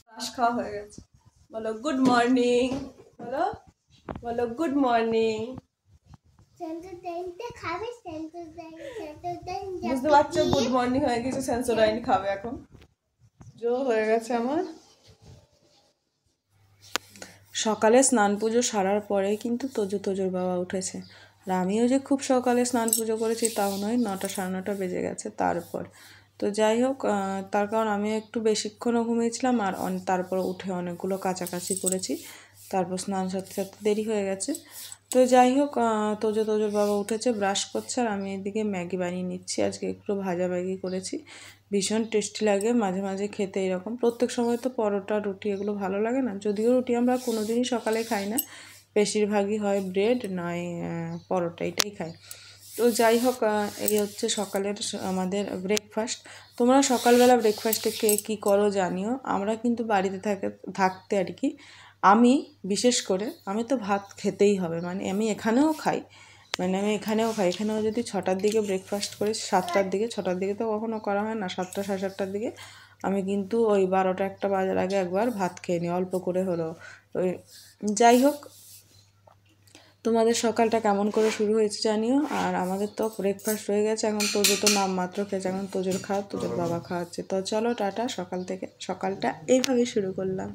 Brush খাওয়া হয়ে গেছে। বলো গুড মর্নিং। বলো বলো গুড মর্নিং। বুঝতে পারছো গুড মর্নিং হয়ে গেছে, সেন্সোডাইন খাবে এখন। জো হয়ে গেছে আমার। সকালে স্নান পুজো সারার পরে কিন্তু তোজোর বাবা উঠেছে। আর আমিও যে খুব সকালে স্নান পুজো করেছি তাও নয়, 9টা 9:30 বেজে গেছে তারপর। তো যাই হোক, তার কারণ আমি একটু বেশিক্ষণও ঘুমিয়েছিলাম আর তারপর উঠে অনেকগুলো কাচাকাচি করেছি, তারপর স্নান সারতে সারতে দেরি হয়ে গেছে। তো যাই হোক, তোজোর বাবা উঠেছে, ব্রাশ করছে, আর আমি এদিকে ম্যাগি বানিয়ে নিচ্ছি। আজকে একটু ভাজা ম্যাগি করেছি, ভীষণ টেস্টি লাগে মাঝে মাঝে খেতে। এরকম প্রত্যেক সময় তো পরোটা রুটি এগুলো ভালো লাগে না, যদিও রুটি আমরা কোনো দিনই সকালে খাই না, বেশিরভাগই হয় ব্রেড নয় পরোটা, এটাই খাই। তো যাই হোক, এই হচ্ছে সকালের আমাদের ব্রেকফাস্ট। তোমরা সকালবেলা ব্রেকফাস্টে কে কী করো জানিও। আমরা কিন্তু বাড়িতে থাকতে আর কি, আমি বিশেষ করে আমি তো ভাত খেতেই হবে, মানে আমি এখানেও খাই, এখানেও যদি 6টার দিকে ব্রেকফাস্ট করি, 7টার দিকে, 6টার দিকে তো কখনো করা হয় না, 7টা 7:30টার দিকে আমি কিন্তু ওই 12টা 1টা বাজার আগে একবার ভাত খেয়ে নিই, অল্প করে হলো। ওই যাই হোক, তোমাদের সকালটা কেমন করে শুরু হয়েছে জানিও। আর আমাদের তো ব্রেকফাস্ট হয়ে গেছে, এখন তোজো তো নামমাত্র খেয়েছে, এখন তোজোর বাবা খাওয়াচ্ছে। তো চলো টাটা, সকালটা এইভাবেই শুরু করলাম।